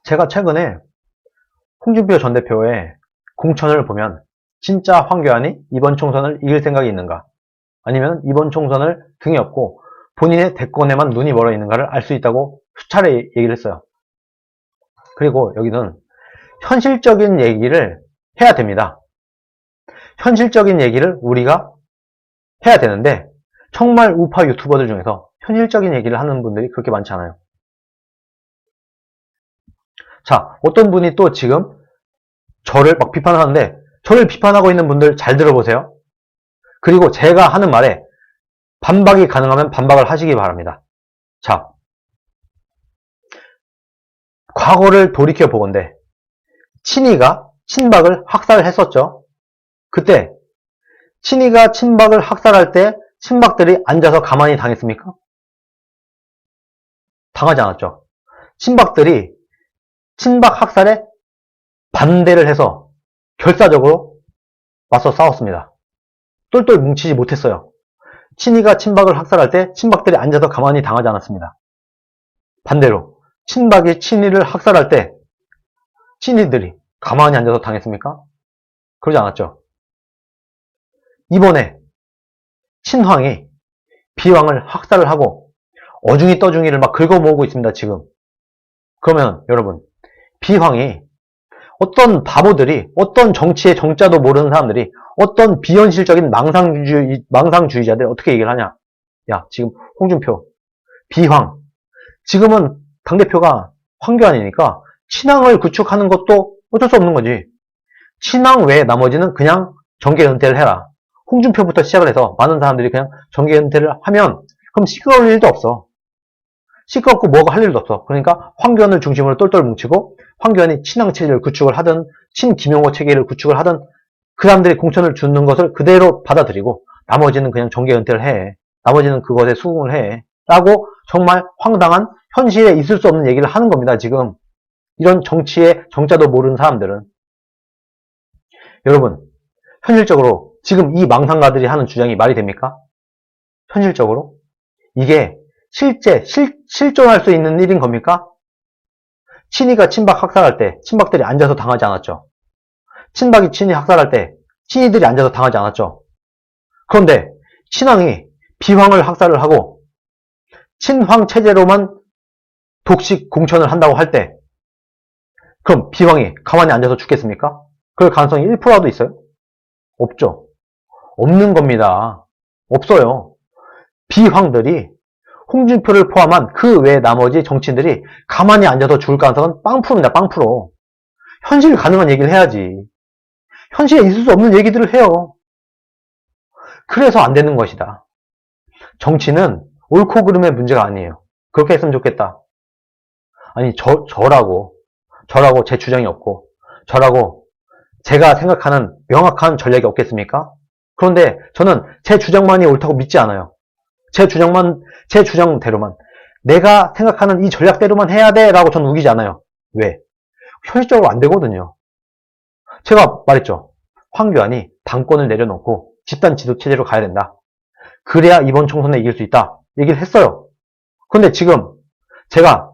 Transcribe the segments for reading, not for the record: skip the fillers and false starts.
제가 최근에 홍준표 전 대표의 공천을 보면 진짜 황교안이 이번 총선을 이길 생각이 있는가, 아니면 이번 총선을 등에 업고 본인의 대권에만 눈이 멀어 있는가를 알 수 있다고 수차례 얘기를 했어요. 그리고 여기는 현실적인 얘기를 해야 됩니다. 현실적인 얘기를 우리가 해야 되는데 정말 우파 유튜버들 중에서 현실적인 얘기를 하는 분들이 그렇게 많지 않아요. 자, 어떤 분이 또 지금 저를 막 비판하는데, 저를 비판하고 있는 분들 잘 들어보세요. 그리고 제가 하는 말에 반박이 가능하면 반박을 하시기 바랍니다. 자, 과거를 돌이켜 보건대 친이가 친박을 학살했었죠. 그때 친이가 친박을 학살할 때 친박들이 앉아서 가만히 당했습니까? 당하지 않았죠. 친박들이 친박 학살에 반대를 해서 결사적으로 맞서 싸웠습니다. 똘똘 뭉치지 못했어요. 친이가 친박을 학살할 때 친박들이 앉아서 가만히 당하지 않았습니다. 반대로 친박이 친이를 학살할 때 친이들이 가만히 앉아서 당했습니까? 그러지 않았죠. 이번에 친황이 비황을 학살을 하고 어중이 떠중이를 막 긁어모으고 있습니다, 지금. 그러면 여러분, 비황이 어떤 바보들이, 어떤 정치의 정자도 모르는 사람들이, 어떤 비현실적인 망상주의자들이 어떻게 얘기를 하냐? 야, 지금 홍준표, 비황, 지금은 당대표가 황교안이니까 친황을 구축하는 것도 어쩔 수 없는 거지. 친황 외에 나머지는 그냥 정계 은퇴를 해라. 홍준표부터 시작을 해서 많은 사람들이 그냥 정계 은퇴를 하면 그럼 시끄러울 일도 없어. 시끄럽고 뭐가 할 일도 없어. 그러니까 황교안을 중심으로 똘똘 뭉치고 황교안이 친황 체제를 구축을 하든 친김용호 체계를 구축을 하든 그 사람들이 공천을 주는 것을 그대로 받아들이고 나머지는 그냥 정계 은퇴를 해. 나머지는 그것에 수긍을 해. 라고 정말 황당한 현실에 있을 수 없는 얘기를 하는 겁니다, 지금. 이런 정치의 정자도 모르는 사람들은. 여러분, 현실적으로 지금 이 망상가들이 하는 주장이 말이 됩니까? 현실적으로? 이게 실존할 수 있는 일인 겁니까? 친이가 친박 학살할 때 친박들이 앉아서 당하지 않았죠. 친박이 친이 학살할 때 친이들이 앉아서 당하지 않았죠. 그런데 친황이 비황을 학살을 하고 친황 체제로만 독식 공천을 한다고 할 때 그럼 비황이 가만히 앉아서 죽겠습니까? 그럴 가능성이 1%라도 있어요? 없죠. 없는 겁니다. 없어요. 비황들이 홍준표를 포함한 그 외 나머지 정치인들이 가만히 앉아서 죽을 가능성은 빵프로입니다. 빵프로. 현실 가능한 얘기를 해야지. 현실에 있을 수 없는 얘기들을 해요. 그래서 안 되는 것이다. 정치는 옳고 그름의 문제가 아니에요. 그렇게 했으면 좋겠다. 아니 저라고 제 주장이 없고 저라고 제가 생각하는 명확한 전략이 없겠습니까? 그런데 저는 제 주장만이 옳다고 믿지 않아요. 제 주장대로만 내가 생각하는 이 전략대로만 해야 돼 라고 저는 우기지 않아요. 왜? 현실적으로 안 되거든요. 제가 말했죠. 황교안이 당권을 내려놓고 집단 지도체제로 가야 된다. 그래야 이번 총선에 이길 수 있다. 얘기를 했어요. 근데 지금 제가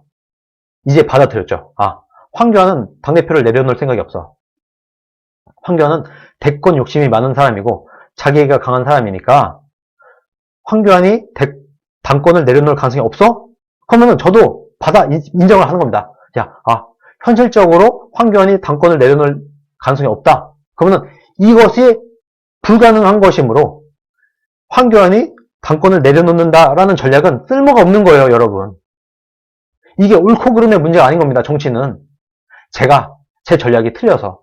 이제 받아들였죠. 아, 황교안은 당대표를 내려놓을 생각이 없어. 황교안은 대권 욕심이 많은 사람이고 자기가 강한 사람이니까 황교안이 당권을 내려놓을 가능성이 없어? 그러면은 저도 인정을 하는 겁니다. 야, 현실적으로 황교안이 당권을 내려놓을 가능성이 없다. 그러면은 이것이 불가능한 것이므로 황교안이 당권을 내려놓는다라는 전략은 쓸모가 없는 거예요, 여러분. 이게 옳고 그름의 문제가 아닌 겁니다, 정치는. 제 전략이 틀려서,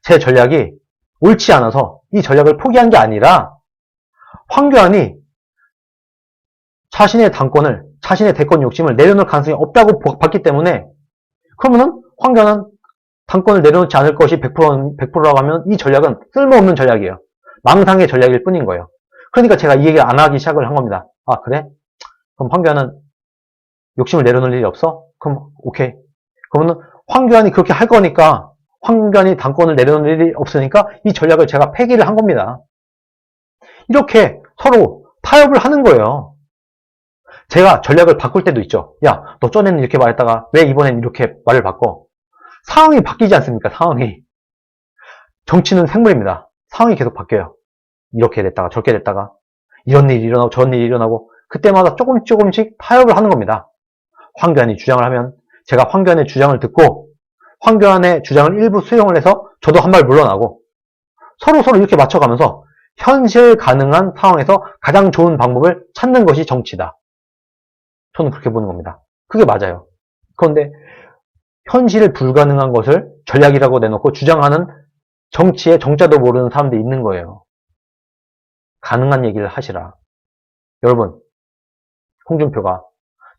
제 전략이 옳지 않아서 이 전략을 포기한 게 아니라 황교안이 자신의 대권 욕심을 내려놓을 가능성이 없다고 봤기 때문에 그러면은 황교안은 당권을 내려놓지 않을 것이 100%라고 하면 이 전략은 쓸모없는 전략이에요. 망상의 전략일 뿐인 거예요. 그러니까 제가 이 얘기를 안 하기 시작을 한 겁니다. 아, 그래? 그럼 황교안은 욕심을 내려놓을 일이 없어? 그럼 오케이. 그러면 황교안이 그렇게 할 거니까 황교안이 당권을 내려놓을 일이 없으니까 이 전략을 제가 폐기를 한 겁니다. 이렇게 서로 타협을 하는 거예요. 제가 전략을 바꿀 때도 있죠. 야, 너 전에는 이렇게 말했다가 왜 이번엔 이렇게 말을 바꿔? 상황이 바뀌지 않습니까? 상황이. 정치는 생물입니다. 상황이 계속 바뀌어요. 이렇게 됐다가 저렇게 됐다가 이런 일이 일어나고 저런 일이 일어나고 그때마다 조금씩 타협을 하는 겁니다. 황교안이 주장을 하면 제가 황교안의 주장을 듣고 황교안의 주장을 일부 수용을 해서 저도 한 발 물러나고 서로 이렇게 맞춰가면서 현실 가능한 상황에서 가장 좋은 방법을 찾는 것이 정치다. 저는 그렇게 보는 겁니다. 그게 맞아요. 그런데 현실 불가능한 것을 전략이라고 내놓고 주장하는 정치의 정자도 모르는 사람들이 있는 거예요. 가능한 얘기를 하시라. 여러분, 홍준표가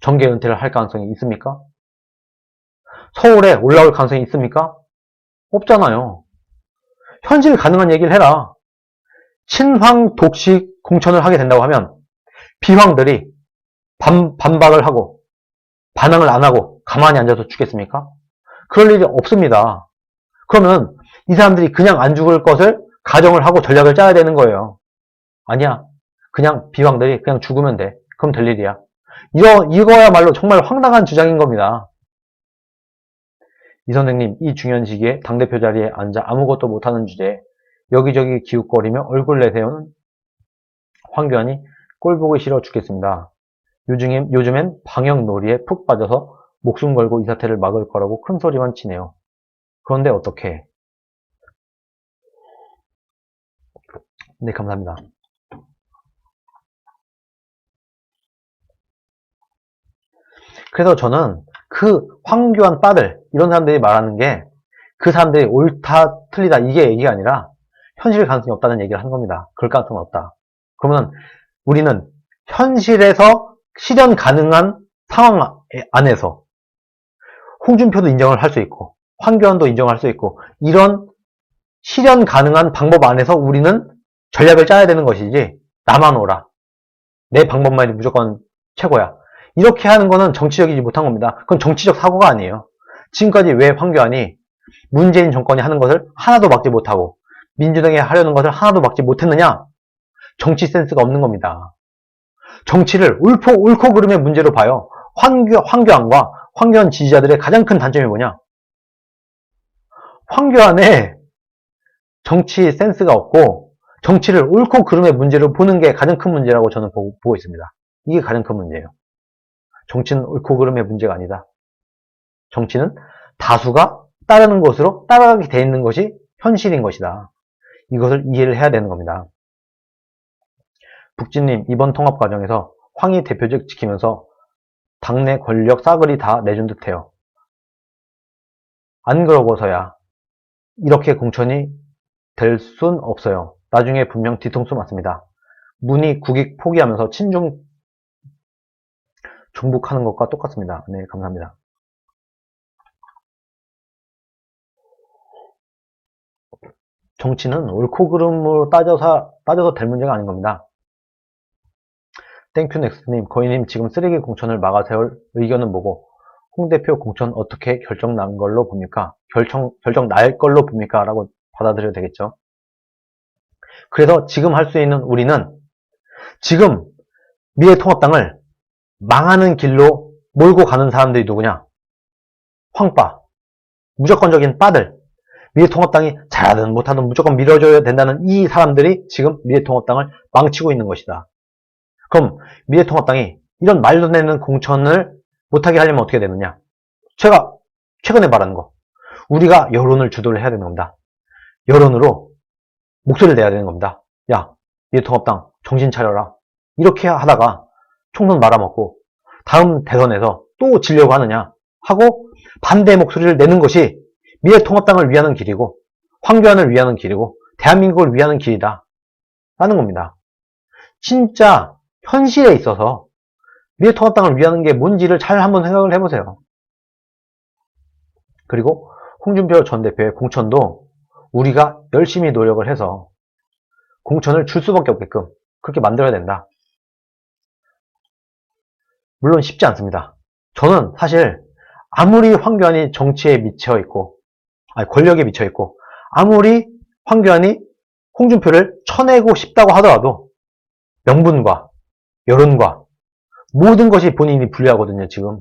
정계 은퇴를 할 가능성이 있습니까? 서울에 올라올 가능성이 있습니까? 없잖아요. 현실 가능한 얘기를 해라. 친황 독식 공천을 하게 된다고 하면 비황들이 반박을 하고 반항을 안 하고 가만히 앉아서 죽겠습니까? 그럴 일이 없습니다. 그러면 이 사람들이 그냥 안 죽을 것을 가정을 하고 전략을 짜야 되는 거예요. 아니야. 그냥 비황들이 그냥 죽으면 돼. 그럼 될 일이야. 이거야말로 정말 황당한 주장인 겁니다. 이 선생님, 이 중요한 시기에 당대표 자리에 앉아 아무것도 못하는 주제에 여기저기 기웃거리며 얼굴 내세우는 황교안이 꼴 보기 싫어 죽겠습니다. 요즘엔 방역놀이에 푹 빠져서 목숨 걸고 이 사태를 막을 거라고 큰 소리만 치네요. 그런데 어떻게? 네, 감사합니다. 그래서 저는 그 황교안 빠들 이런 사람들이 말하는 게 그 사람들이 옳다 틀리다 이게 얘기가 아니라 현실 가능성이 없다는 얘기를 하는 겁니다. 그럴 가능성은 없다. 그러면 우리는 현실에서 실현 가능한 상황 안에서 홍준표도 인정을 할 수 있고 황교안도 인정할 수 있고 이런 실현 가능한 방법 안에서 우리는 전략을 짜야 되는 것이지 나만 오라. 내 방법만이 무조건 최고야. 이렇게 하는 거는 정치적이지 못한 겁니다. 그건 정치적 사고가 아니에요. 지금까지 왜 황교안이 문재인 정권이 하는 것을 하나도 막지 못하고 민주당이 하려는 것을 하나도 막지 못했느냐? 정치 센스가 없는 겁니다. 정치를 옳고 그름의 문제로 봐요. 황교안과 황교안 지지자들의 가장 큰 단점이 뭐냐? 황교안의 정치 센스가 없고 정치를 옳고 그름의 문제로 보는 게 가장 큰 문제라고 저는 보고 있습니다. 이게 가장 큰 문제예요. 정치는 옳고 그름의 문제가 아니다. 정치는 다수가 따르는 것으로 따라가게 돼 있는 것이 현실인 것이다. 이것을 이해를 해야 되는 겁니다. 북진님, 이번 통합 과정에서 황희 대표직 지키면서 당내 권력 싸그리 다 내준 듯해요. 안 그러고서야 이렇게 공천이 될 순 없어요. 나중에 분명 뒤통수 맞습니다. 문희 국익 포기하면서 친중 중북하는 것과 똑같습니다. 네, 감사합니다. 정치는 옳고 그름으로 따져서 될 문제가 아닌 겁니다. 땡큐넥스님, 거인님 지금 쓰레기 공천을 막아 세울 의견은 뭐고 홍 대표 공천 어떻게 결정 난 걸로 봅니까? 결정 날 걸로 봅니까? 라고 받아들여도 되겠죠. 그래서 지금 할 수 있는 우리는 지금 미래통합당을 망하는 길로 몰고 가는 사람들이 누구냐? 황빠, 무조건적인 빠들, 미래통합당이 잘하든 못하든 무조건 밀어줘야 된다는 이 사람들이 지금 미래통합당을 망치고 있는 것이다. 그럼 미래통합당이 이런 말도 되는 공천을 못하게 하려면 어떻게 되느냐? 제가 최근에 말하는 거. 우리가 여론을 주도를 해야 되는 겁니다. 여론으로 목소리를 내야 되는 겁니다. 야, 미래통합당 정신 차려라. 이렇게 하다가 총선 말아먹고 다음 대선에서 또 지려고 하느냐 하고 반대 목소리를 내는 것이 미래통합당을 위하는 길이고 황교안을 위하는 길이고 대한민국을 위하는 길이다 라는 겁니다. 진짜 현실에 있어서 미래통합당을 위하는 게 뭔지를 잘 한번 생각을 해보세요. 그리고 홍준표 전 대표의 공천도 우리가 열심히 노력을 해서 공천을 줄 수밖에 없게끔 그렇게 만들어야 된다. 물론 쉽지 않습니다. 저는 사실 아무리 황교안이 정치에 미쳐있고 권력에 미쳐있고 아무리 황교안이 홍준표를 쳐내고 싶다고 하더라도 명분과 여론과 모든 것이 본인이 불리하거든요, 지금.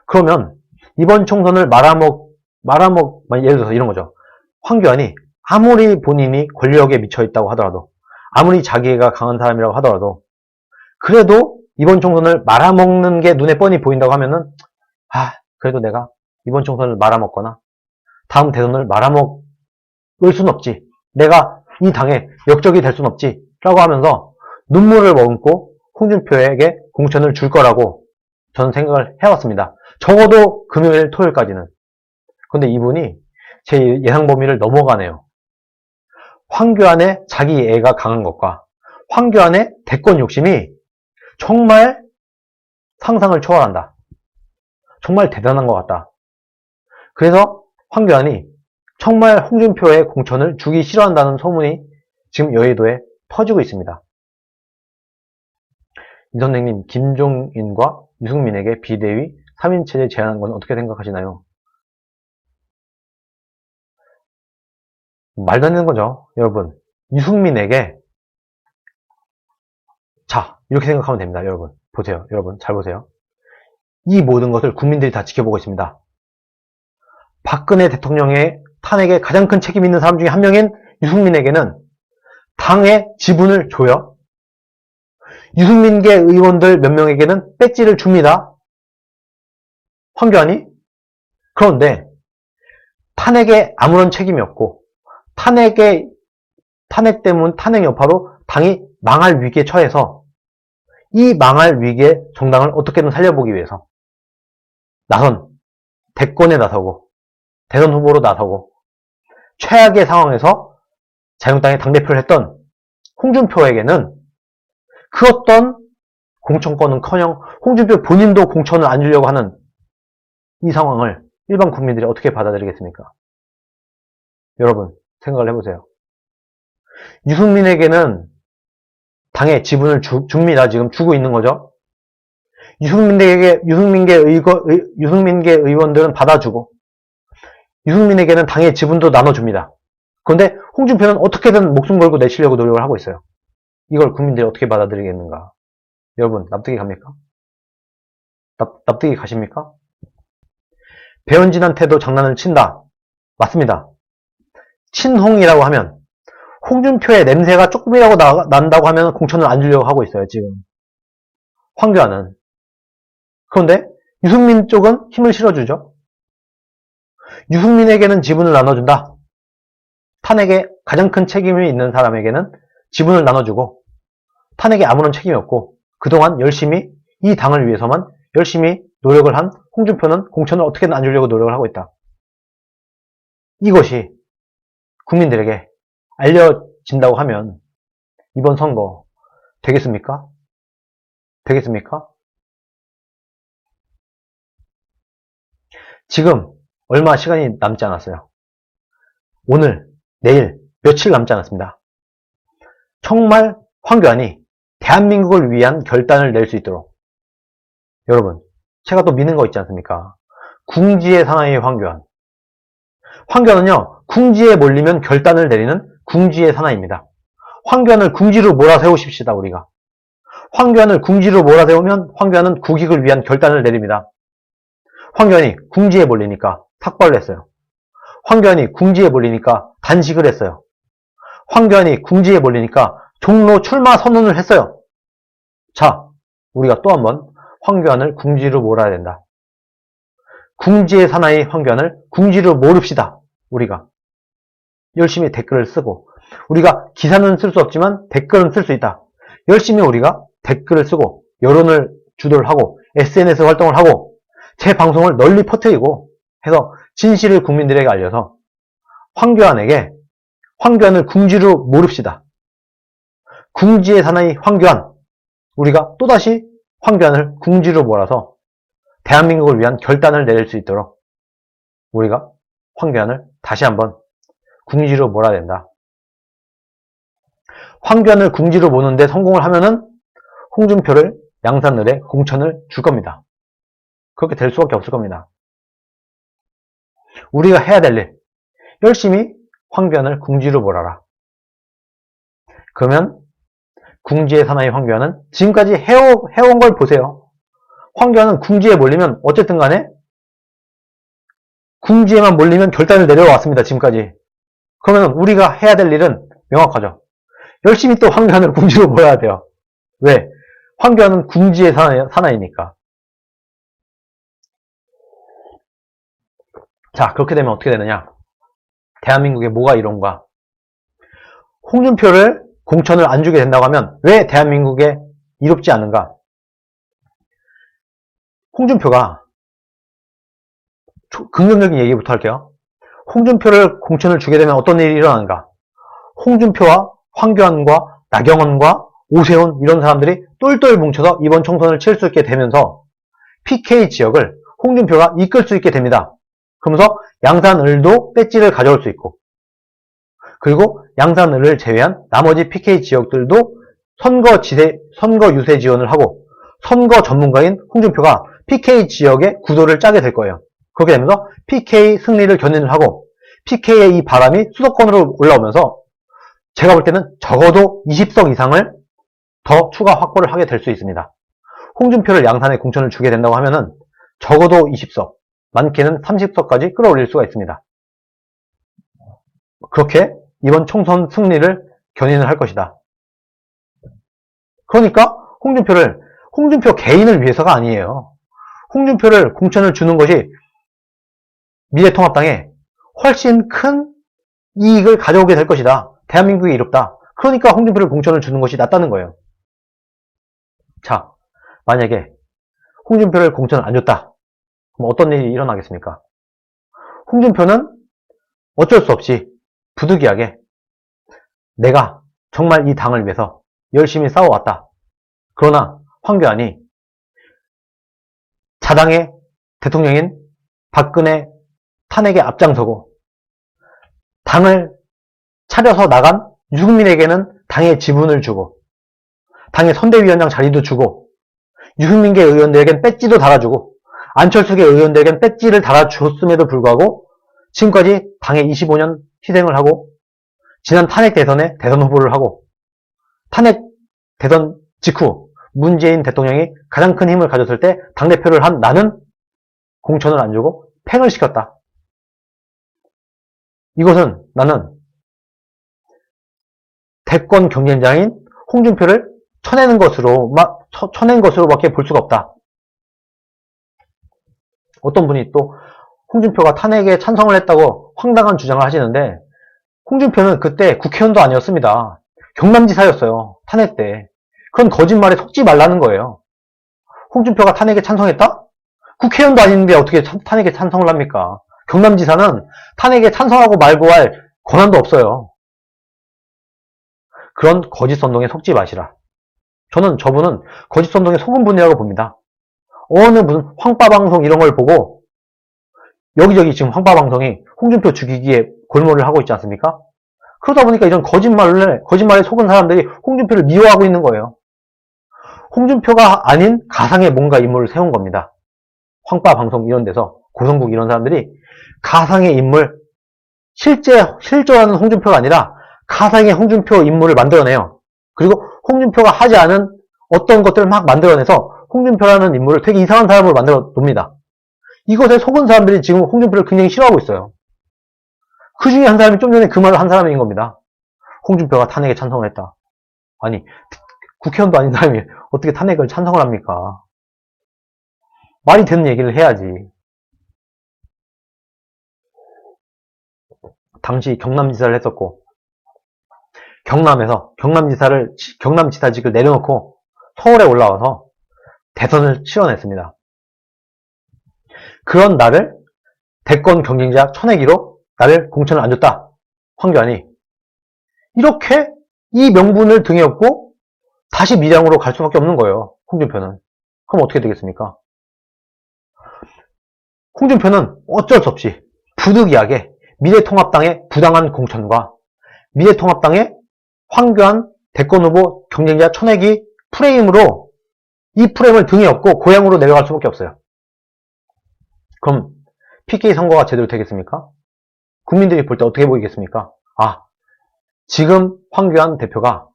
그러면 이번 총선을 예를 들어서 이런 거죠. 황교안이 아무리 본인이 권력에 미쳐 있다고 하더라도, 아무리 자기가 강한 사람이라고 하더라도, 그래도 이번 총선을 말아먹는 게 눈에 뻔히 보인다고 하면은, 그래도 내가 이번 총선을 말아먹거나, 다음 대선을 말아먹을 순 없지. 내가 이 당에 역적이 될 순 없지. 라고 하면서 눈물을 머금고 홍준표에게 공천을 줄 거라고 저는 생각을 해왔습니다. 적어도 금요일, 토요일까지는. 근데 이분이 제 예상 범위를 넘어가네요. 황교안의 자기 애가 강한 것과 황교안의 대권 욕심이 정말 상상을 초월한다. 정말 대단한 것 같다. 그래서 황교안이 정말 홍준표의 공천을 주기 싫어한다는 소문이 지금 여의도에 퍼지고 있습니다. 이 선생님, 김종인과 유승민에게 비대위 3인체제 제안한 건 어떻게 생각하시나요? 말도 안 되는 거죠, 여러분. 유승민에게, 자, 이렇게 생각하면 됩니다, 여러분. 보세요, 여러분. 잘 보세요. 이 모든 것을 국민들이 다 지켜보고 있습니다. 박근혜 대통령의 탄핵에 가장 큰 책임 있는 사람 중에 한 명인 유승민에게는 당의 지분을 줘요. 유승민계 의원들 몇 명에게는 배지를 줍니다. 황교안이. 그런데 탄핵에 아무런 책임이 없고 탄핵 때문 탄핵 여파로 당이 망할 위기에 처해서 이 망할 위기에 정당을 어떻게든 살려보기 위해서 나선 대권에 나서고 대선 후보로 나서고 최악의 상황에서 자유한국당의 당대표를 했던 홍준표에게는 그 어떤 공천권은커녕 홍준표 본인도 공천을 안 주려고 하는 이 상황을 일반 국민들이 어떻게 받아들이겠습니까? 여러분 생각을 해보세요. 유승민에게는 당의 지분을 줍니다. 지금 주고 있는 거죠. 유승민계 의원들은 받아주고 유승민에게는 당의 지분도 나눠줍니다. 그런데 홍준표는 어떻게든 목숨 걸고 내치려고 노력을 하고 있어요. 이걸 국민들이 어떻게 받아들이겠는가? 여러분 납득이 갑니까? 납득이 가십니까? 배현진한테도 장난을 친다. 맞습니다. 친홍이라고 하면 홍준표의 냄새가 조금이라도 난다고 하면 공천을 안 주려고 하고 있어요. 지금 황교안은. 그런데 유승민 쪽은 힘을 실어주죠. 유승민에게는 지분을 나눠준다. 탄핵에 가장 큰 책임이 있는 사람에게는 지분을 나눠주고 탄핵에 아무런 책임이 없고 그동안 열심히 이 당을 위해서만 열심히 노력을 한 홍준표는 공천을 어떻게든 안 주려고 노력을 하고 있다. 이것이 국민들에게 알려진다고 하면 이번 선거 되겠습니까? 되겠습니까? 지금 얼마 시간이 남지 않았어요. 오늘, 내일, 며칠 남지 않았습니다. 정말 황교안이 대한민국을 위한 결단을 낼 수 있도록 여러분, 제가 또 믿는 거 있지 않습니까? 궁지의 사나이 황교안. 황교안은요, 궁지에 몰리면 결단을 내리는 궁지의 사나이입니다. 황교안을 궁지로 몰아세우십시다, 우리가. 황교안을 궁지로 몰아세우면 황교안은 국익을 위한 결단을 내립니다. 황교안이 궁지에 몰리니까 삭발을 했어요. 황교안이 궁지에 몰리니까 단식을 했어요. 황교안이 궁지에 몰리니까 종로 출마 선언을 했어요. 자, 우리가 또 한번 황교안을 궁지로 몰아야 된다. 궁지의 사나이 황교안을 궁지로 몰읍시다. 우리가 열심히 댓글을 쓰고 우리가 기사는 쓸 수 없지만 댓글은 쓸 수 있다. 열심히 우리가 댓글을 쓰고 여론을 주도를 하고 SNS 활동을 하고 제 방송을 널리 퍼뜨리고 해서 진실을 국민들에게 알려서 황교안을 궁지로 몰읍시다. 궁지의 사나이 황교안. 우리가 또다시 황교안을 궁지로 몰아서 대한민국을 위한 결단을 내릴 수 있도록 우리가 황교안을 다시 한번 궁지로 몰아야 된다. 황교안을 궁지로 모는데 성공을 하면은 홍준표를 양산을에 공천을 줄 겁니다. 그렇게 될 수밖에 없을 겁니다. 우리가 해야 될 일, 열심히 황교안을 궁지로 몰아라. 그러면 궁지의 사나이 황교안은 지금까지 해온 걸 보세요. 황교안은 궁지에 몰리면 어쨌든 간에 궁지에만 몰리면 결단을 내려왔습니다. 지금까지. 그러면 우리가 해야 될 일은 명확하죠. 열심히 또 황교안을 궁지로 몰아야 돼요. 왜? 황교안은 궁지의 사나이니까. 자, 그렇게 되면 어떻게 되느냐? 대한민국에 뭐가 이런가? 홍준표를 공천을 안 주게 된다고 하면 왜 대한민국에 이롭지 않은가? 홍준표가 긍정적인 얘기부터 할게요. 홍준표를 공천을 주게 되면 어떤 일이 일어나는가? 홍준표와 황교안과 나경원과 오세훈 이런 사람들이 똘똘 뭉쳐서 이번 총선을 칠 수 있게 되면서 PK 지역을 홍준표가 이끌 수 있게 됩니다. 그러면서 양산을도 배지를 가져올 수 있고, 그리고 양산을을 제외한 나머지 PK 지역들도 선거 유세 지원을 하고 선거 전문가인 홍준표가 PK 지역의 구도를 짜게 될 거예요. 그렇게 되면서 PK 승리를 견인을 하고 PK의 이 바람이 수도권으로 올라오면서 제가 볼 때는 적어도 20석 이상을 더 추가 확보를 하게 될 수 있습니다. 홍준표를 양산에 공천을 주게 된다고 하면은 적어도 20석, 많게는 30석까지 끌어올릴 수가 있습니다. 그렇게 이번 총선 승리를 견인을 할 것이다. 그러니까 홍준표 개인을 위해서가 아니에요. 홍준표를 공천을 주는 것이 미래통합당에 훨씬 큰 이익을 가져오게 될 것이다. 대한민국이 이롭다. 그러니까 홍준표를 공천을 주는 것이 낫다는 거예요. 자, 만약에 홍준표를 공천을 안 줬다. 그럼 어떤 일이 일어나겠습니까? 홍준표는 어쩔 수 없이 부득이하게 내가 정말 이 당을 위해서 열심히 싸워왔다. 그러나 황교안이 자당의 대통령인 박근혜 탄핵에 앞장서고 당을 차려서 나간 유승민에게는 당의 지분을 주고 당의 선대위원장 자리도 주고 유승민계 의원들에겐 배지도 달아주고 안철수계 의원들에겐 배지를 달아줬음에도 불구하고 지금까지 당의 25년 희생을 하고 지난 탄핵 대선에 대선 후보를 하고 탄핵 대선 직후 문재인 대통령이 가장 큰 힘을 가졌을 때 당대표를 한 나는 공천을 안 주고 팽을 시켰다. 이것은 나는 대권 경쟁자인 홍준표를 쳐낸 것으로밖에 볼 수가 없다. 어떤 분이 또 홍준표가 탄핵에 찬성을 했다고 황당한 주장을 하시는데 홍준표는 그때 국회의원도 아니었습니다. 경남지사였어요. 탄핵 때. 그런 거짓말에 속지 말라는 거예요. 홍준표가 탄핵에 찬성했다? 국회의원도 아닌데 어떻게 탄핵에 찬성을 합니까? 경남지사는 탄핵에 찬성하고 말고 할 권한도 없어요. 그런 거짓 선동에 속지 마시라. 저는 저분은 거짓 선동에 속은 분이라고 봅니다. 어느 무슨 황파방송 이런 걸 보고 여기저기 지금 황파방송이 홍준표 죽이기에 골몰을 하고 있지 않습니까? 그러다 보니까 이런 거짓말에 속은 사람들이 홍준표를 미워하고 있는 거예요. 홍준표가 아닌 가상의 뭔가 인물을 세운 겁니다. 황파방송 이런 데서 고성국 이런 사람들이 가상의 인물, 실존하는 홍준표가 아니라 가상의 홍준표 인물을 만들어내요. 그리고 홍준표가 하지 않은 어떤 것들을 막 만들어내서 홍준표라는 인물을 되게 이상한 사람으로 만들어 놉니다. 이것에 속은 사람들이 지금 홍준표를 굉장히 싫어하고 있어요. 그 중에 한 사람이 좀 전에 그 말을 한 사람인 겁니다. 홍준표가 탄핵에 찬성을 했다. 아니, 국회의원도 아닌 사람이 어떻게 탄핵을 찬성을 합니까? 말이 되는 얘기를 해야지. 당시 경남지사를 했었고, 경남에서 경남지사직을 내려놓고 서울에 올라와서 대선을 치러냈습니다. 그런 나를 대권 경쟁자 쳐내기로 나를 공천을 안 줬다. 황교안이. 이렇게 이 명분을 등에 업고 다시 밀양으로 갈 수밖에 없는 거예요. 홍준표는. 그럼 어떻게 되겠습니까? 홍준표는 어쩔 수 없이 부득이하게 미래통합당의 부당한 공천과 미래통합당의 황교안 대권 후보 경쟁자 쳐내기 프레임으로 이 프레임을 등에 업고 고향으로 내려갈 수밖에 없어요. 그럼 PK 선거가 제대로 되겠습니까? 국민들이 볼 때 어떻게 보이겠습니까? 아, 지금 황교안 대표가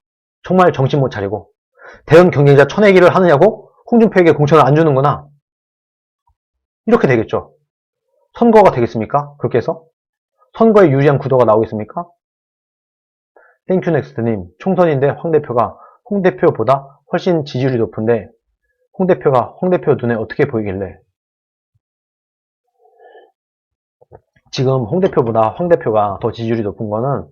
정말 정신 못 차리고 대선 경쟁자 쳐내기를 하느냐고 홍준표에게 공천을 안 주는구나. 이렇게 되겠죠. 선거가 되겠습니까? 그렇게 해서? 선거에 유리한 구도가 나오겠습니까? 땡큐넥스트님, 총선인데 황 대표가 홍 대표보다 훨씬 지지율이 높은데 홍 대표가 황 대표 눈에 어떻게 보이길래? 지금 홍 대표보다 황 대표가 더 지지율이 높은 거는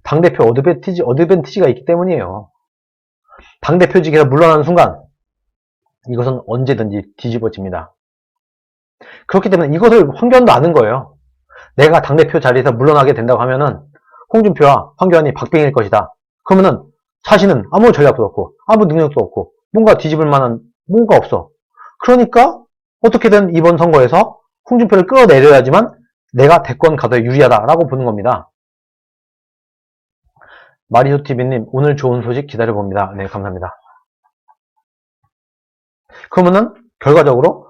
당대표 어드밴티지가 있기 때문이에요. 당대표직에서 물러나는 순간 이것은 언제든지 뒤집어집니다. 그렇기 때문에 이것을 황교안도 아는 거예요. 내가 당대표 자리에서 물러나게 된다고 하면은 홍준표와 황교안이 박빙일 것이다. 그러면은 자신은 아무 전략도 없고 아무 능력도 없고 뭔가 뒤집을 만한 뭔가 없어. 그러니까 어떻게든 이번 선거에서 홍준표를 끌어내려야지만 내가 대권 가도에 유리하다라고 보는 겁니다. 마리오TV님, 오늘 좋은 소식 기다려봅니다. 네, 감사합니다. 그러면은 결과적으로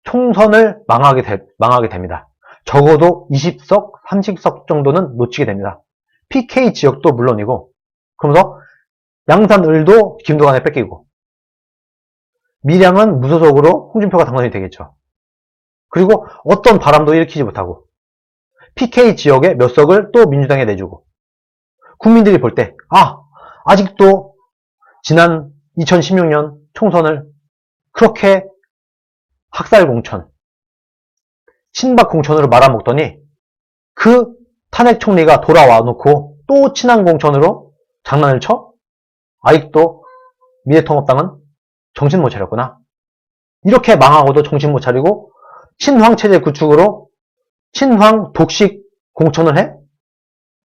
총선을 망하게 됩니다. 적어도 20석, 30석 정도는 놓치게 됩니다. PK 지역도 물론이고, 그러면서 양산을도 김동완에 뺏기고, 밀양은 무소속으로 홍준표가 당선이 되겠죠. 그리고 어떤 바람도 일으키지 못하고, PK 지역에 몇 석을 또 민주당에 내주고, 국민들이 볼 때, 아직도 지난 2016년 총선을 그렇게 학살공천, 친박공천으로 말아먹더니 그 탄핵 총리가 돌아와 놓고 또 친한공천으로 장난을 쳐? 아직도 미래통합당은 정신 못 차렸구나. 이렇게 망하고도 정신 못 차리고 친황체제 구축으로 친황 독식 공천을 해?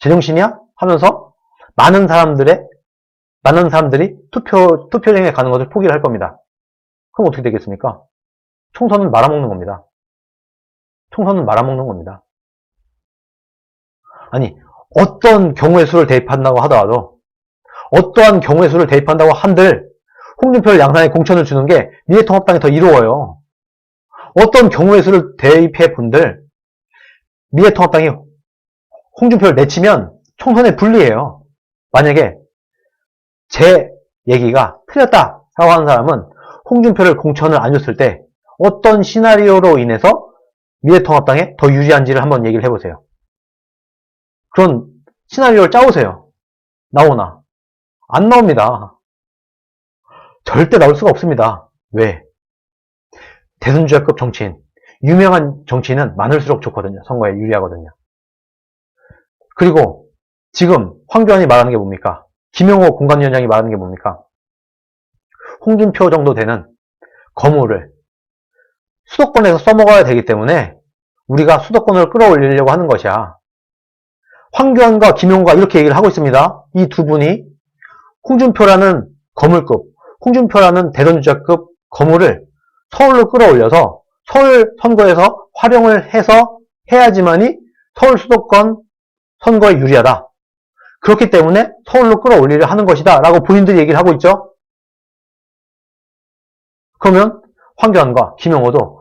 제정신이야? 하면서 많은 사람들이 투표장에 가는 것을 포기를 할 겁니다. 그럼 어떻게 되겠습니까? 총선은 말아먹는 겁니다. 총선은 말아먹는 겁니다. 아니, 어떤 경우의 수를 대입한다고 하더라도, 어떠한 경우의 수를 대입한다고 한들, 홍준표를 양산에 공천을 주는 게 미래통합당이 더 이로워요. 어떤 경우의 수를 대입해 본들, 미래통합당이 홍준표를 내치면 총선에 불리해요. 만약에 제 얘기가 틀렸다라고 하는 사람은 홍준표를 공천을 안 줬을 때 어떤 시나리오로 인해서 미래통합당에 더 유리한지를 한번 얘기를 해보세요. 그런 시나리오를 짜오세요. 나오나? 안 나옵니다. 절대 나올 수가 없습니다. 왜? 대선주자급 정치인, 유명한 정치인은 많을수록 좋거든요. 선거에 유리하거든요. 그리고 지금 황교안이 말하는 게 뭡니까? 김용호 공관위원장이 말하는 게 뭡니까? 홍준표 정도 되는 거물을 수도권에서 써먹어야 되기 때문에 우리가 수도권을 끌어올리려고 하는 것이야. 황교안과 김용호가 이렇게 얘기를 하고 있습니다. 이 두 분이 홍준표라는 거물급, 홍준표라는 대선주자급 거물을 서울로 끌어올려서 서울 선거에서 활용을 해서 해야지만이 서울 수도권 선거에 유리하다. 그렇기 때문에 서울로 끌어올리려 하는 것이다 라고 본인들이 얘기를 하고 있죠. 그러면 황교안과 김용호도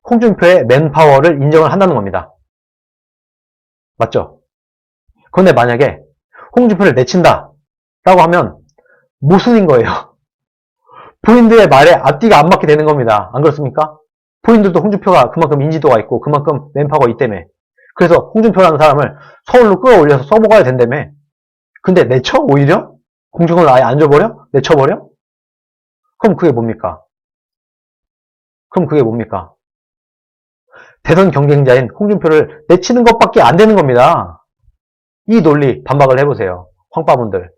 홍준표의 맨파워를 인정을 한다는 겁니다. 맞죠? 그런데 만약에 홍준표를 내친다 라고 하면 모순인 거예요. 본인들의 말에 앞뒤가 안 맞게 되는 겁니다. 안 그렇습니까? 본인들도 홍준표가 그만큼 인지도가 있고 그만큼 맨파워가 있다며. 그래서 홍준표라는 사람을 서울로 끌어올려서 써먹어야 된다며. 근데 내쳐? 오히려? 공천을 아예 안 줘버려? 내쳐버려? 그럼 그게 뭡니까? 대선 경쟁자인 홍준표를 내치는 것밖에 안 되는 겁니다. 이 논리 반박을 해보세요. 황빠분들.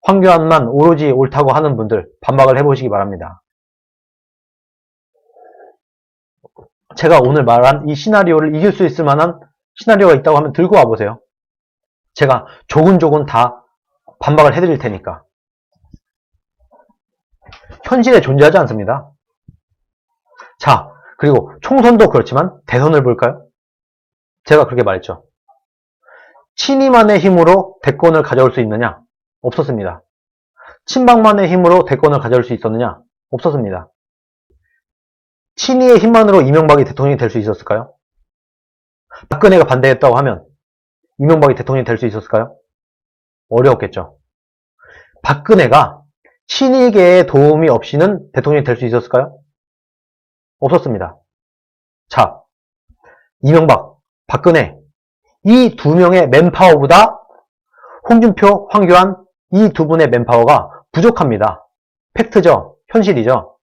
황교안만 오로지 옳다고 하는 분들 반박을 해보시기 바랍니다. 제가 오늘 말한 이 시나리오를 이길 수 있을 만한 시나리오가 있다고 하면 들고 와보세요. 제가 조근조근 다 반박을 해드릴 테니까. 현실에 존재하지 않습니다. 자, 그리고 총선도 그렇지만 대선을 볼까요? 제가 그렇게 말했죠. 친이만의 힘으로 대권을 가져올 수 있느냐? 없었습니다. 친박만의 힘으로 대권을 가져올 수 있었느냐? 없었습니다. 친이의 힘만으로 이명박이 대통령이 될 수 있었을까요? 박근혜가 반대했다고 하면 이명박이 대통령이 될 수 있었을까요? 어려웠겠죠. 박근혜가 친이계의 도움이 없이는 대통령이 될 수 있었을까요? 없었습니다. 자, 이명박, 박근혜 이 두 명의 맨파워보다 홍준표, 황교안 이 두 분의 맨파워가 부족합니다. 팩트죠. 현실이죠.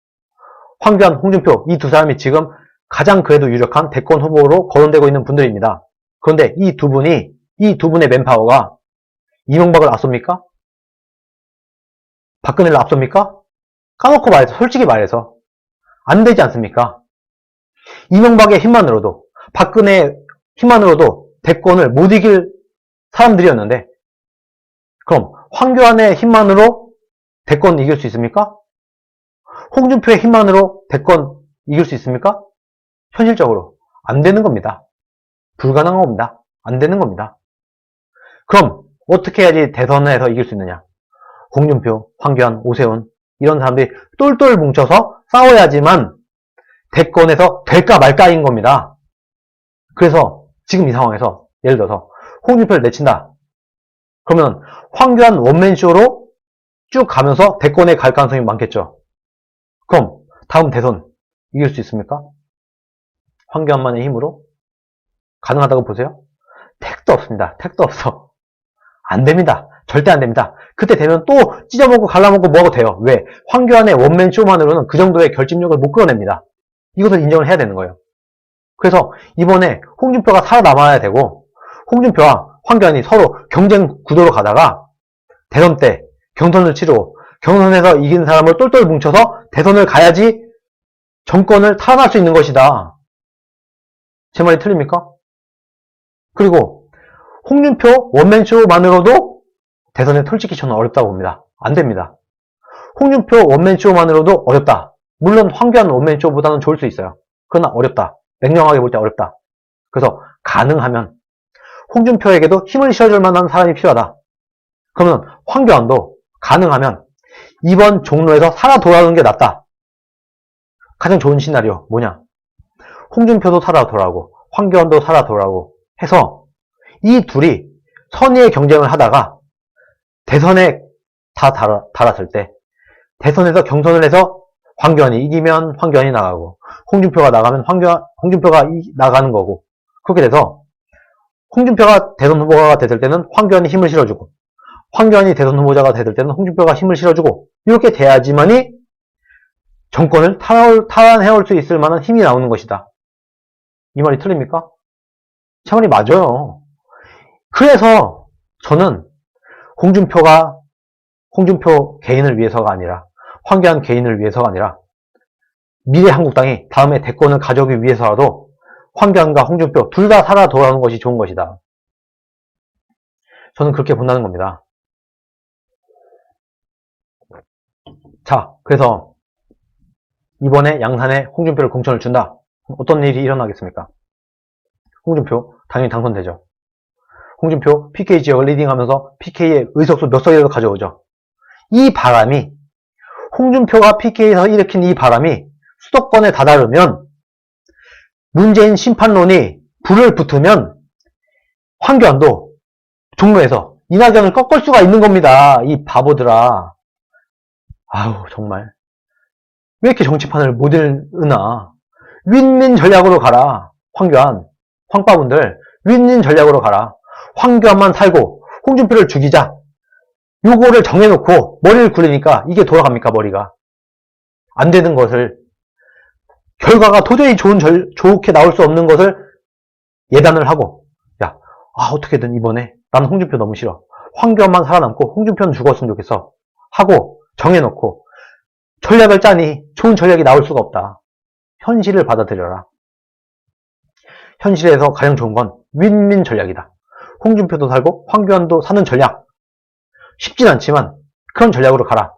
황교안, 홍준표 이 두 사람이 지금 가장 그래도 유력한 대권 후보로 거론되고 있는 분들입니다. 그런데 이 두 분의 맨파워가 이명박을 앞섭니까? 박근혜를 앞섭니까? 까놓고 말해서, 솔직히 말해서 안 되지 않습니까? 이명박의 힘만으로도, 박근혜의 힘만으로도 대권을 못 이길 사람들이었는데, 그럼 황교안의 힘만으로 대권 이길 수 있습니까? 홍준표의 힘만으로 대권 이길 수 있습니까? 현실적으로 안 되는 겁니다. 불가능한 겁니다. 안 되는 겁니다. 그럼 어떻게 해야지 대선에서 이길 수 있느냐? 홍준표, 황교안, 오세훈 이런 사람들이 똘똘 뭉쳐서 싸워야지만 대권에서 될까 말까인 겁니다. 그래서 지금 이 상황에서 예를 들어서 홍준표를 내친다. 그러면 황교안 원맨쇼로 쭉 가면서 대권에 갈 가능성이 많겠죠. 그럼 다음 대선 이길 수 있습니까? 황교안만의 힘으로? 가능하다고 보세요? 택도 없습니다. 택도 없어. 안 됩니다. 절대 안 됩니다. 그때 되면 또 찢어먹고 갈라먹고 먹어도 돼요. 왜? 황교안의 원맨쇼만으로는 그 정도의 결집력을 못 끌어냅니다. 이것을 인정을 해야 되는 거예요. 그래서 이번에 홍준표가 살아남아야 되고 홍준표와 황교안이 서로 경쟁 구도로 가다가 대선 때 경선을 치르고 경선에서 이긴 사람을 똘똘 뭉쳐서 대선을 가야지 정권을 탈환할 수 있는 것이다. 제 말이 틀립니까? 그리고 홍준표 원맨쇼만으로도 대선에 솔직히 저는 어렵다고 봅니다. 안 됩니다. 홍준표 원맨쇼만으로도 어렵다. 물론 황교안 원맨쇼보다는 좋을 수 있어요. 그러나 어렵다. 냉정하게 볼 때 어렵다. 그래서 가능하면 홍준표에게도 힘을 실어줄 만한 사람이 필요하다. 그러면 황교안도 가능하면 이번 종로에서 살아 돌아오는 게 낫다. 가장 좋은 시나리오 뭐냐? 홍준표도 살아 돌아오고 황교안도 살아 돌아오고 해서 이 둘이 선의의 경쟁을 하다가 대선에 다 달았을 때 대선에서 경선을 해서 황교안이 이기면 황교안이 나가고 홍준표가 나가면 홍준표가 나가는 거고 그렇게 돼서 홍준표가 대선 후보가 됐을 때는 황교안이 힘을 실어주고 황교안이 대선 후보자가 됐을 때는 홍준표가 힘을 실어주고 이렇게 돼야지만이 정권을 탈환해올 수 있을 만한 힘이 나오는 것이다. 이 말이 틀립니까? 제 말이 맞아요. 그래서 저는 홍준표 개인을 위해서가 아니라 황교안 개인을 위해서가 아니라 미래 한국당이 다음에 대권을 가져오기 위해서라도 황교안과 홍준표 둘 다 살아 돌아오는 것이 좋은 것이다. 저는 그렇게 본다는 겁니다. 자, 그래서 이번에 양산에 홍준표를 공천을 준다. 어떤 일이 일어나겠습니까? 홍준표 당연히 당선되죠. 홍준표 PK 지역을 리딩하면서 PK의 의석수 몇 석이라도 가져오죠. 이 바람이 홍준표가 PK에서 일으킨 이 바람이 수도권에 다다르면 문재인 심판론이 불을 붙으면 황교안도 종로에서 이낙연을 꺾을 수가 있는 겁니다. 이 바보들아. 아우 정말 왜 이렇게 정치판을 못 읽으나. 윈윈 전략으로 가라. 황교안, 황빠분들 윈윈 전략으로 가라. 황교안만 살고 홍준표를 죽이자. 요거를 정해놓고 머리를 굴리니까 이게 돌아갑니까? 머리가 안 되는 것을, 결과가 도저히 좋게 나올 수 없는 것을 예단을 하고, 야, 어떻게든 이번에 나는 홍준표 너무 싫어. 황교안만 살아남고 홍준표는 죽었으면 좋겠어. 하고 정해놓고 전략을 짜니 좋은 전략이 나올 수가 없다. 현실을 받아들여라. 현실에서 가장 좋은 건 윈윈 전략이다. 홍준표도 살고 황교안도 사는 전략. 쉽진 않지만 그런 전략으로 가라.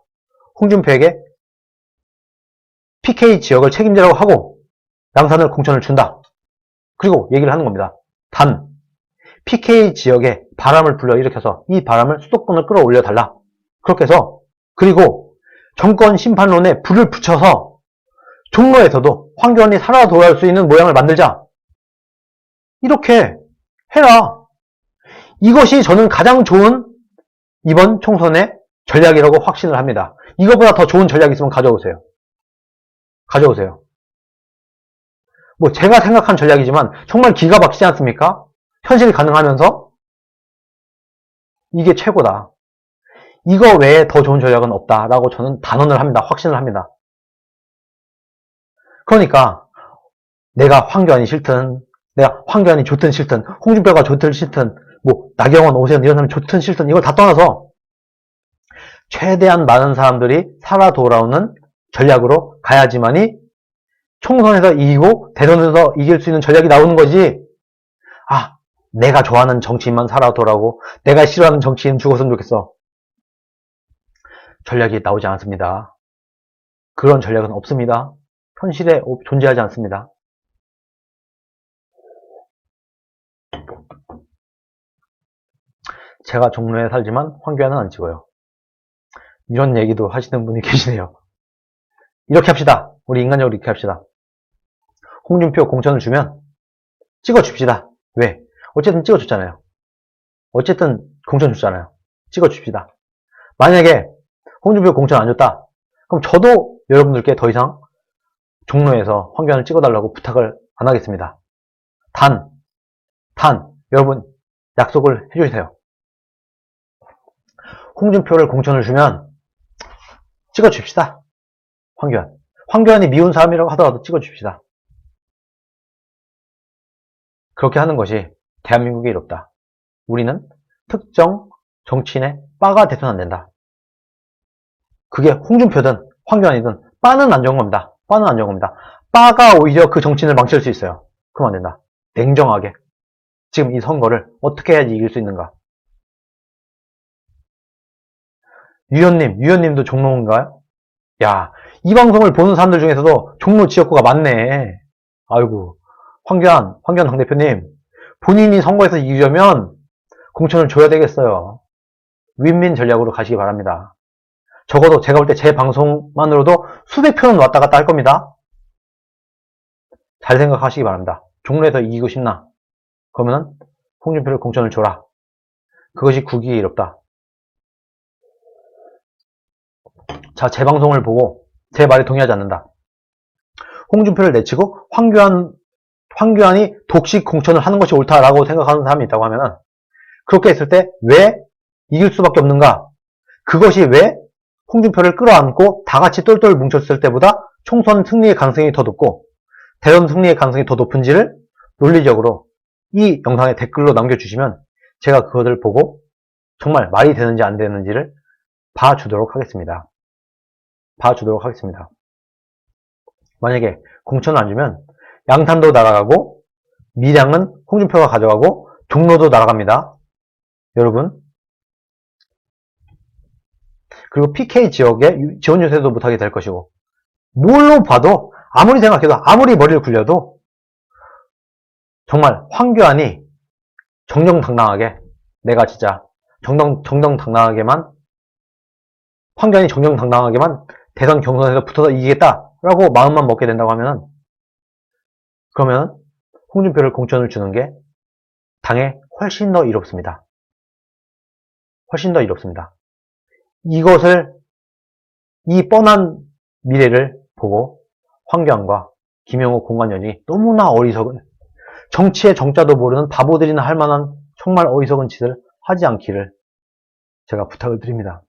홍준표에게 PK 지역을 책임지라고 하고 양산을 공천을 준다. 그리고 얘기를 하는 겁니다. 단 PK 지역에 바람을 불러일으켜서 이 바람을 수도권을 끌어올려 달라. 그렇게 해서, 그리고 정권 심판론에 불을 붙여서 종로에서도 황교안이 살아 돌아올 수 있는 모양을 만들자. 이렇게 해라. 이것이 저는 가장 좋은 이번 총선의 전략이라고 확신을 합니다. 이거보다 더 좋은 전략 있으면 가져오세요. 가져오세요. 뭐 제가 생각한 전략이지만 정말 기가 막히지 않습니까? 현실이 가능하면서 이게 최고다. 이거 외에 더 좋은 전략은 없다라고 저는 단언을 합니다. 확신을 합니다. 그러니까 내가 황교안이 싫든, 내가 황교안이 좋든 싫든, 홍준표가 좋든 싫든, 뭐 나경원, 오세훈 이런 사람이 좋든 싫든 이걸 다 떠나서 최대한 많은 사람들이 살아 돌아오는 전략으로 가야지만이 총선에서 이기고 대선에서 이길 수 있는 전략이 나오는 거지. 아, 내가 좋아하는 정치인만 살아 돌아오고 내가 싫어하는 정치인 죽었으면 좋겠어. 전략이 나오지 않습니다. 그런 전략은 없습니다. 현실에 존재하지 않습니다. 제가 종로에 살지만 황교안은 안 찍어요. 이런 얘기도 하시는 분이 계시네요. 이렇게 합시다. 우리 인간적으로 이렇게 합시다. 홍준표 공천을 주면 찍어줍시다. 왜? 어쨌든 찍어줬잖아요. 어쨌든 공천 줬잖아요. 찍어줍시다. 만약에 홍준표 공천 안 줬다. 그럼 저도 여러분들께 더 이상 종로에서 황교안을 찍어달라고 부탁을 안 하겠습니다. 단, 여러분 약속을 해주세요. 홍준표를 공천을 주면 찍어줍시다. 황교안. 황교안이 미운 사람이라고 하더라도 찍어줍시다. 그렇게 하는 것이 대한민국의 이롭다. 우리는 특정 정치인의 빠가 돼서는 안 된다. 그게 홍준표든 황교안이든 빠는 안 좋은 겁니다. 빠는 안 좋은 겁니다. 빠가 오히려 그 정치인을 망칠 수 있어요. 그럼 안 된다. 냉정하게. 지금 이 선거를 어떻게 해야지 이길 수 있는가. 유현님도 종로인가요? 야, 이 방송을 보는 사람들 중에서도 종로 지역구가 많네. 아이고, 황교안 당대표님, 본인이 선거에서 이기려면 공천을 줘야 되겠어요. 윈윈 전략으로 가시기 바랍니다. 적어도 제가 볼 때 제 방송만으로도 수백 표는 왔다 갔다 할 겁니다. 잘 생각하시기 바랍니다. 종로에서 이기고 싶나? 그러면 홍준표를 공천을 줘라. 그것이 국익이 이롭다. 자, 제 방송을 보고 제 말에 동의하지 않는다. 홍준표를 내치고 황교안이 독식 공천을 하는 것이 옳다라고 생각하는 사람이 있다고 하면은 그렇게 했을 때 왜 이길 수밖에 없는가? 그것이 왜 홍준표를 끌어안고 다 같이 똘똘 뭉쳤을 때보다 총선 승리의 가능성이 더 높고 대선 승리의 가능성이 더 높은지를 논리적으로 이 영상에 댓글로 남겨주시면 제가 그것을 보고 정말 말이 되는지 안 되는지를 봐주도록 하겠습니다. 만약에 공천을 안 주면 양산도 날아가고 밀양은 홍준표가 가져가고 종로도 날아갑니다. 여러분. 그리고 PK 지역에 지원 유세도 못하게 될 것이고 뭘로 봐도 아무리 생각해도 아무리 머리를 굴려도 정말 황교안이 정정당당하게 내가 진짜 정정당당하게만 황교안이 정정당당하게만 대선 경선에서 붙어서 이기겠다라고 마음만 먹게 된다고 하면은 그러면 홍준표를 공천을 주는 게 당에 훨씬 더 이롭습니다. 훨씬 더 이롭습니다. 이것을 이 뻔한 미래를 보고 황교안과 김영호 공관연이 너무나 어리석은 정치의 정자도 모르는 바보들이나 할 만한 정말 어리석은 짓을 하지 않기를 제가 부탁을 드립니다.